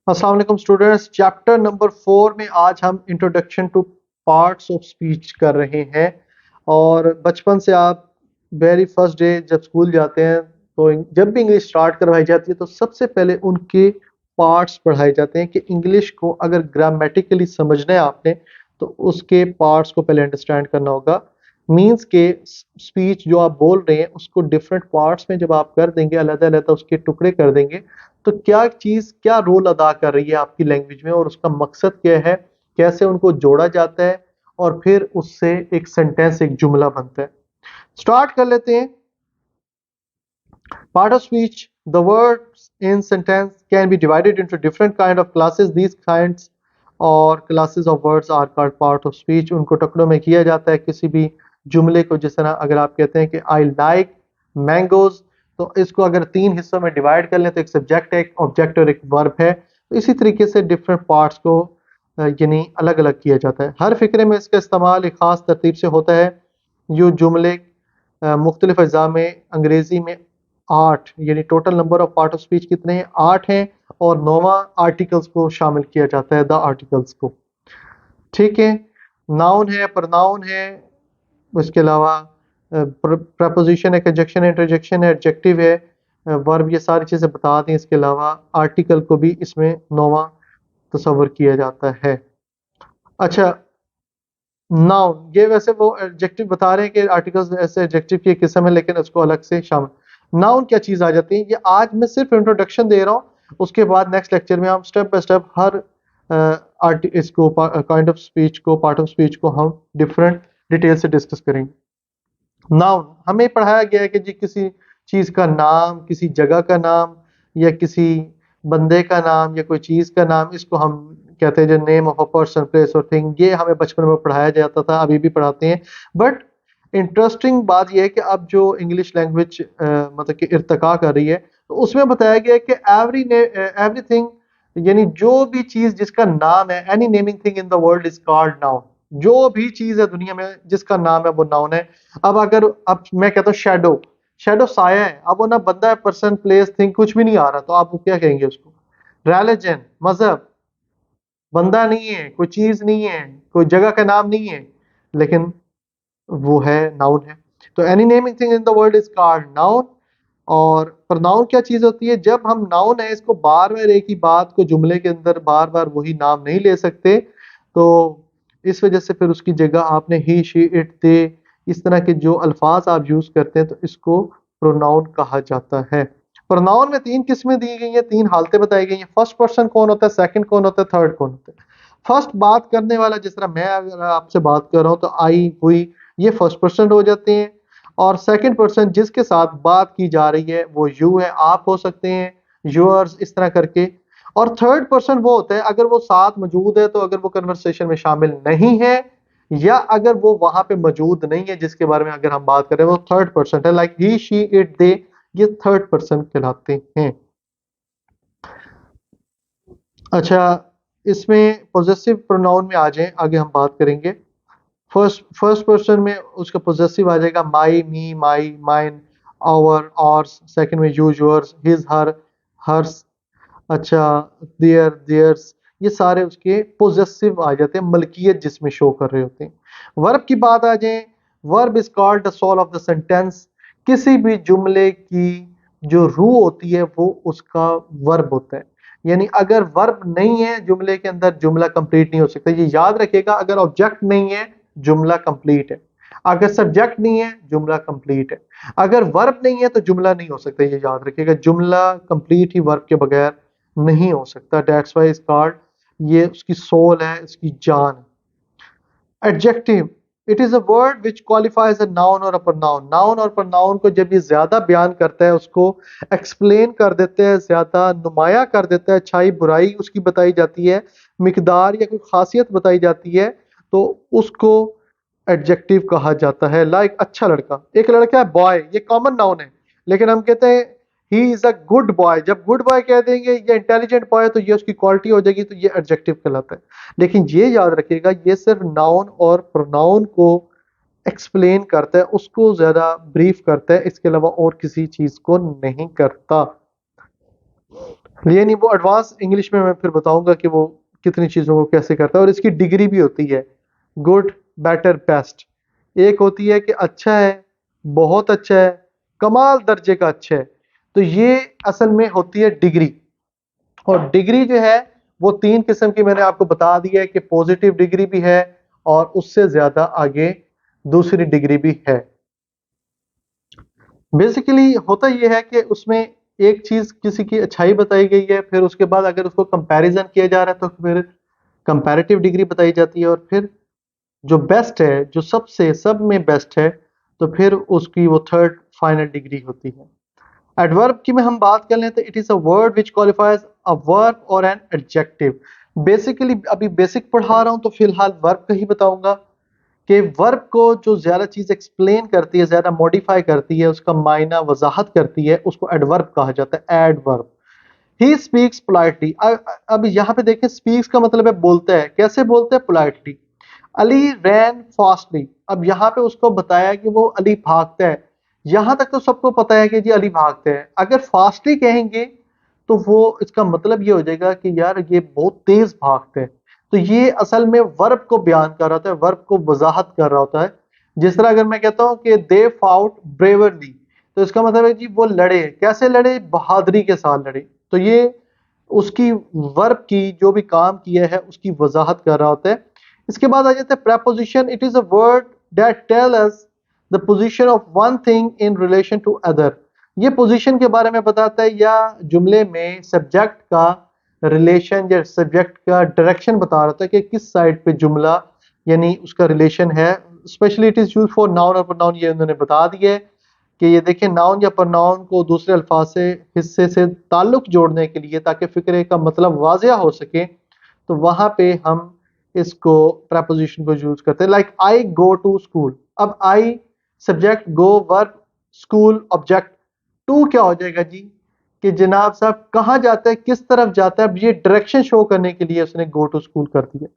अस्सलाम वालेकुम students, chapter number 4 में आज हम introduction two parts of speech कर रहे हैं। और बचपन से आप वेरी फर्स्ट डे जब स्कूल जाते हैं तो जब भी इंग्लिश स्टार्ट करवाई जाती है तो सबसे पहले उनके पार्ट्स पढ़ाए जाते हैं कि इंग्लिश को अगर ग्रामेटिकली समझना है आपने तो उसके पार्ट्स को पहले अंडरस्टैंड करना होगा। मीन्स के स्पीच जो आप बोल रहे हैं उसको डिफरेंट पार्ट्स में जब आप कर देंगे, अलग अलग उसके टुकड़े कर देंगे तो क्या चीज़ क्या रोल अदा कर रही है आपकी लैंग्वेज में और उसका मकसद क्या है, कैसे उनको जोड़ा जाता है और फिर उससे एक सेंटेंस, एक जुमला बनता है। स्टार्ट कर लेते हैं। Part of speech, the words in sentence can be divided into different kind of classes. These kinds और classes of words are called part of speech. उनको टुकड़ों में किया जाता है किसी भी जुमले को। जिस तरह अगर आप कहते हैं कि आई लाइक मैंगोज, तो इसको अगर 3 हिस्सों में डिवाइड कर लें तो एक सब्जेक्ट है, एक ऑब्जेक्ट और एक वर्ब है। तो इसी तरीके से डिफरेंट पार्ट्स को यानी अलग अलग किया जाता है। हर फिक्रे में इसका इस्तेमाल एक ख़ास तरतीब से होता है। जो जुमले मुख्तलिफ अज़ा में अंग्रेज़ी में 8 यानी total number of part of speech कितने हैं? 8 हैं। और 9वां आर्टिकल्स को शामिल किया जाता है, द आर्टिकल्स को। ठीक है। नाउन है, प्रोनाउन है, उसके अलावा प्रपोजिशन है, कंजक्शन है, इंटरजेक्शन है, एडजेक्टिव है, वर्ब, ये सारी चीज़ें बता दी। इसके अलावा आर्टिकल को भी इसमें 9वां तस्वर किया जाता है। अच्छा, नाउन ये वैसे वो एडजेक्टिव बता रहे हैं कि आर्टिकल्स ऐसे एडजेक्टिव की एक किस्म है, लेकिन उसको अलग से शामिल। नाउन क्या चीज़ आ जाती है, ये आज मैं सिर्फ इंट्रोडक्शन दे रहा हूँ। उसके बाद नेक्स्ट लेक्चर में हम स्टेप बाय स्टेप हर इसको काइंड ऑफ स्पीच को, पार्ट ऑफ स्पीच को हम डिफरेंट डिटेल से डिस्कस करेंगे। नाउन हमें पढ़ाया गया है कि जी किसी चीज़ का नाम, किसी जगह का नाम या किसी बंदे का नाम या कोई चीज़ का नाम, इसको हम कहते हैं जो name of a person, place और थिंग। ये हमें बचपन में पढ़ाया जाता था, अभी भी पढ़ाते हैं। बट इंटरेस्टिंग बात यह है कि अब जो इंग्लिश लैंग्वेज मतलब कि इर्तका कर रही है तो उसमें बताया गया है कि एवरीथिंग यानी जो भी चीज़ जिसका नाम है, any naming thing in the world is called noun. जो भी चीज़ है दुनिया में जिसका नाम है वो नाउन है। अब मैं कहता हूँ शैडो, शैडो साया है। अब वो ना बंदा है, पर्सन, प्लेस, थिंग कुछ भी नहीं आ रहा, तो आप वो क्या कहेंगे उसको? रिलीजन, मजहब, बंदा नहीं है, कोई चीज नहीं है, कोई जगह का नाम नहीं है, लेकिन वो है, नाउन है। तो any naming thing in the world is called noun. और प्रोनाउन क्या चीज होती है? जब हम नाउन है इसको बार बार एक ही बात को जुमले के अंदर बार बार वही नाम नहीं ले सकते, तो इस वजह से फिर उसकी जगह आपने ही, शी, इट, दे, इस तरह के जो अल्फाज आप यूज करते हैं तो इसको प्रोनाउन कहा जाता है। प्रोनाउन में 3 किस्में दी गई हैं, 3 हालतें बताई गई हैं। फर्स्ट पर्सन कौन होता है, सेकंड कौन होता है, थर्ड कौन होता है। फर्स्ट बात करने वाला, जिस तरह मैं अगर आपसे बात कर रहा हूं तो आई, हुई, ये फर्स्ट पर्सन हो जाते हैं। और सेकंड पर्सन जिसके साथ बात की जा रही है वो यू है, आप हो सकते हैं, यूअर्स, इस तरह करके। और थर्ड पर्सन वो होता है अगर वो साथ मौजूद है, तो अगर वो कन्वर्सेशन में शामिल नहीं है या अगर वो वहां पे मौजूद नहीं है जिसके बारे में अगर हम बात करें, वो थर्ड पर्सन है। लाइक ही, शी, इट, दे, ये थर्ड पर्सन कहलाते हैं। अच्छा, इसमें पोजेसिव प्रोनाउन में आ जाएं, आगे हम बात करेंगे। फर्स्ट फर्स्ट पर्सन में उसका पोजेसिव आ जाएगा my, me, my, mine, our, ours. Second में you, yours, his, her, hers. अच्छा, देयर, देयर्स, ये सारे उसके पोजेसिव आ जाते हैं, मलकियत जिसमें शो कर रहे होते हैं। वर्ब की बात आ जाए, verb is called the soul of the sentence. किसी भी जुमले की जो रूह होती है वो उसका वर्ब होता है। यानी अगर वर्ब नहीं है जुमले के अंदर, जुमला कंप्लीट नहीं हो सकता। ये याद रखिएगा, अगर ऑब्जेक्ट नहीं है जुमला कंप्लीट है, अगर सब्जेक्ट नहीं है जुमला कंप्लीट है, अगर वर्ब नहीं है तो जुमला नहीं हो सकता। ये याद रखिएगा, जुमला कंप्लीट ही वर्ब के बगैर नहीं हो सकता। डेट्स वाई इज कॉल्ड, ये उसकी सोल है, इसकी जान है। Adjective, it is a word which qualifies a noun और अ प्रोनाउन। नाउन और प्रोनाउन को जब ये ज्यादा बयान करता है, उसको एक्सप्लेन कर देते हैं, ज्यादा नुमाया कर देता है, अच्छाई बुराई उसकी बताई जाती है, मिकदार या कोई खासियत बताई जाती है, तो उसको एडजेक्टिव कहा जाता है। लाइक अच्छा लड़का, एक लड़का है बॉय, ये कॉमन नाउन है, लेकिन हम कहते हैं he is a good boy. जब गुड बॉय कह देंगे या इंटेलिजेंट बॉय तो ये उसकी क्वालिटी हो जाएगी, तो ये एडजेक्टिव कहलाता है। लेकिन ये याद रखिएगा, ये सिर्फ नाउन और प्रोनाउन को एक्सप्लेन करता है, उसको ज्यादा ब्रीफ करता है, इसके अलावा और किसी चीज को नहीं करता। ये नहीं, वो एडवांस इंग्लिश में मैं फिर बताऊंगा कि वो कितनी चीज़ों को कैसे करता है, और इसकी डिग्री भी होती है, गुड, बेटर, बेस्ट। एक होती है कि अच्छा है, बहुत अच्छा है, कमाल दर्जे का अच्छा है। तो ये असल में होती है डिग्री। और डिग्री जो है वो 3 किस्म की मैंने आपको बता दी है कि पॉजिटिव डिग्री भी है और उससे ज़्यादा आगे दूसरी डिग्री भी है। बेसिकली होता ये है कि उसमें एक चीज़ किसी की अच्छाई बताई गई है, फिर उसके बाद अगर उसको कंपैरिजन किया जा रहा है तो फिर कंपैरेटिव डिग्री बताई जाती है, और फिर जो बेस्ट है, जो सबसे सब में बेस्ट है, तो फिर उसकी वो थर्ड फाइनल डिग्री होती है। एडवर्ब की में हम बात कर लें तो it is a word which qualifies a verb और एन एडजेक्टिव। बेसिकली अभी बेसिक पढ़ा रहा हूं तो फिलहाल वर्ब का ही बताऊंगा कि वर्ब को जो ज्यादा चीज एक्सप्लेन करती है, ज्यादा मॉडिफाई करती है, उसका मायना वजाहत करती है, उसको एडवर्ब कहा जाता है, एडवर्ब। He speaks politely. अब यहाँ पे देखें, स्पीक्स का मतलब है बोलता है, कैसे बोलते हैं, पोलाइटली। अली रैन फास्टली। अब यहाँ पे उसको बताया कि वो अली भागता है। यहां तक तो सबको पता है कि जी अली भागते हैं, अगर फास्टली कहेंगे तो वो इसका मतलब ये हो जाएगा कि यार ये बहुत तेज भागते हैं। तो ये असल में वर्ब को बयान कर रहा होता है, वर्ब को वजाहत कर रहा होता है। जिस तरह अगर मैं कहता हूँ कि दे फाउट ब्रेवरली, तो इसका मतलब है जी वो लड़े, कैसे लड़े, बहादुरी के साथ लड़े। तो ये उसकी वर्ब की जो भी काम किया है उसकी वजाहत कर रहा होता है। इसके बाद आ जाता है preposition। It is a word that tell us the position of one thing in relation to other. ये पोजीशन के बारे में बताता है, या जुमले में सब्जेक्ट का रिलेशन या सब्जेक्ट का डायरेक्शन बता रहा था कि किस साइड पे जुमला यानी उसका रिलेशन है। Specially it is use for noun और प्रोनाउन, ये उन्होंने बता दिया है कि ये देखिए नाउन या प्रोनाउन को दूसरे अल्फाज से हिस्से से ताल्लुक जोड़ने के लिए, ताकि फिक्रे का मतलब वाजिया हो सके, तो वहां पे हम इसको प्रपोजिशन को यूज करते हैं। Like I go to school. अब I subject, go verb, school object. To क्या हो जाएगा जी, कि जनाब साहब कहाँ जाता है, किस तरफ जाता है, ये डायरेक्शन शो करने के लिए उसने गो टू स्कूल कर दिया।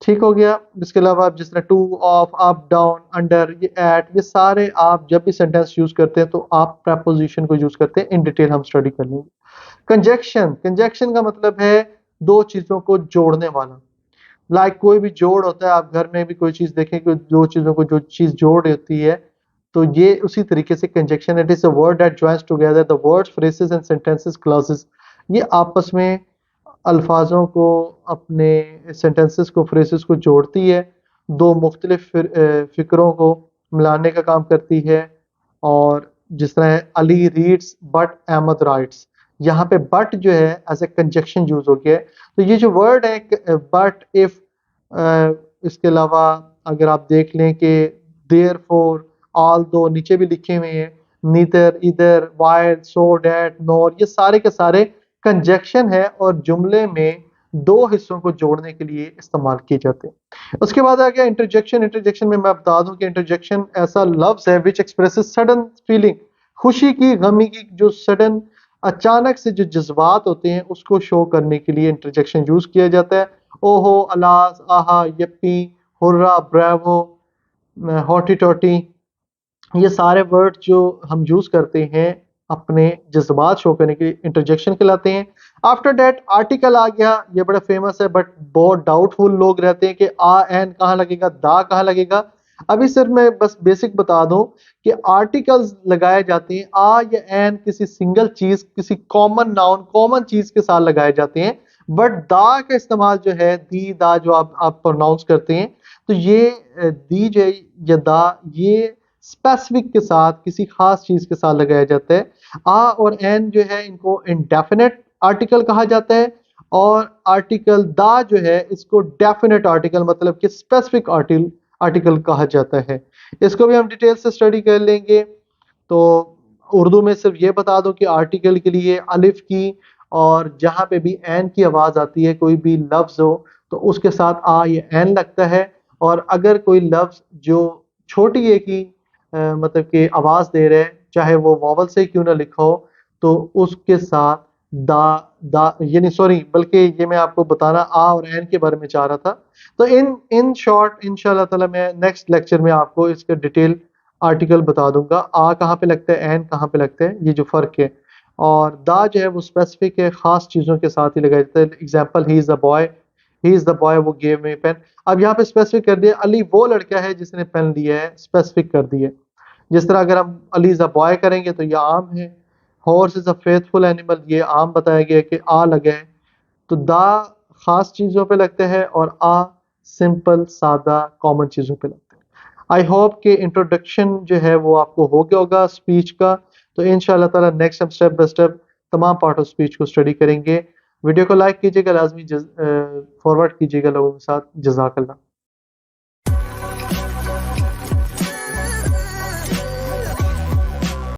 ठीक हो गया। इसके अलावा आप जिस तरह to, of, up, down, under, ये एट, ये सारे आप जब भी सेंटेंस यूज करते हैं तो आप प्रपोजिशन को यूज करते हैं। इन डिटेल हम स्टडी कर लेंगे। कंजक्शन, कंजक्शन का मतलब है दो चीजों को जोड़ने वाला। लाइक कोई भी जोड़ होता है, आप घर में भी कोई चीज देखें कि दो चीजों को जो चीज जोड़ होती है, तो ये उसी तरीके से conjunction. It is a word that joins together the words, phrases and sentences, clauses. ये आपस में अल्फाजों को, अपने सेंटेंसेस को, फ्रेजेस को जोड़ती है, दो मुख्तलिफ फिक्रों को मिलाने का काम करती है। और जिस तरह Ali reads but Ahmed writes, यहाँ पे बट जो है एज ए कंजक्शन यूज हो गया है। तो ये जो वर्ड है बट, इफ, इसके अलावा अगर आप देख लें कि देयर फोर, ऑल दो, नीचे भी लिखे हुए हैं, नीदर, इधर, वाइल, सो, डैट, नोर, ये सारे के सारे कंजक्शन है और जुमले में दो हिस्सों को जोड़ने के लिए इस्तेमाल किए जाते हैं। उसके बाद आ गया इंटरजेक्शन। इंटरजेक्शन में मैं बता दूं कि इंटरजेक्शन ऐसा लफ्ज है विच एक्सप्रेसेस सडन फीलिंग, खुशी की, गमी की, जो सडन अचानक से जो जज्बात होते हैं उसको शो करने के लिए इंटरजेक्शन यूज किया जाता है। ओहो, अलास, आहा, यप्पी, हुर्रा, ब्रावो, हॉटी टॉटी, ये सारे वर्ड जो हम यूज करते हैं अपने जज्बात शो करने के लिए इंटरजेक्शन कहलाते हैं। आफ्टर दैट आर्टिकल आ गया, ये बड़ा फेमस है बट बहुत डाउटफुल लोग रहते हैं कि आ एन कहाँ लगेगा, दा कहाँ लगेगा। अभी सिर्फ मैं बस बेसिक बता दूं कि आर्टिकल्स लगाए जाते हैं आ या एन किसी सिंगल चीज, किसी कॉमन नाउन, कॉमन चीज के साथ लगाए जाते हैं। बट दा का इस्तेमाल जो है, दी, दा, जो आप प्रोनाउंस करते हैं, तो ये दी जो है या दा, ये स्पेसिफिक के साथ, किसी खास चीज के साथ लगाया जाता है। आ और एन जो है इनको इंडेफिनेट आर्टिकल कहा जाता है, और आर्टिकल दा जो है इसको डेफिनेट आर्टिकल, मतलब कि स्पेसिफिक आर्टिकल आर्टिकल कहा जाता है। इसको भी हम डिटेल से स्टडी कर लेंगे। तो उर्दू में सिर्फ ये बता दो कि आर्टिकल के लिए अलिफ की, और जहाँ पे भी एन की आवाज़ आती है, कोई भी लफ्ज़ हो तो उसके साथ आ या एन लगता है। और अगर कोई लफ्ज़ जो छोटी ए की मतलब कि आवाज़ दे रहे हैं, चाहे वो वॉवल से क्यों ना लिखा हो, तो उसके साथ दा, दा ये नहीं, सॉरी, बल्कि ये मैं आपको बताना आ और एन के बारे में चाह रहा था। तो इन इन शॉर्ट इंशाल्लाह ताला मैं नेक्स्ट लेक्चर में आपको इसका डिटेल आर्टिकल बता दूंगा, आ कहाँ पे लगता है, एन कहाँ पे लगता है, ये जो फर्क है। और दा जो है वो स्पेसिफिक है, ख़ास चीज़ों के साथ ही लगाया जाता है। Example, he is the boy, he is the boy वो गेव मी पेन। अब यहाँ पे स्पेसिफिक कर दिया, अली वो लड़का है जिसने पेन लिया है, स्पेसिफिक कर दिया। जिस तरह अगर हम अली इज़ अ बॉय करेंगे तो ये आम है। Horse is a faithful animal, ये आम बताया गया कि आ लगा है। तो दा खास चीज़ों पे लगते हैं और आ सिंपल सादा कॉमन चीज़ों पे लगते हैं। आई होप कि इंट्रोडक्शन जो है वो आपको हो गया होगा स्पीच का। तो इंशाल्लाह ताला नेक्स्ट हम स्टेप बाय स्टेप तमाम पार्ट ऑफ स्पीच को स्टडी करेंगे। वीडियो को लाइक कीजिएगा, लाजमी फॉरवर्ड कीजिएगा लोगों के साथ। जज़ाकल्लाह।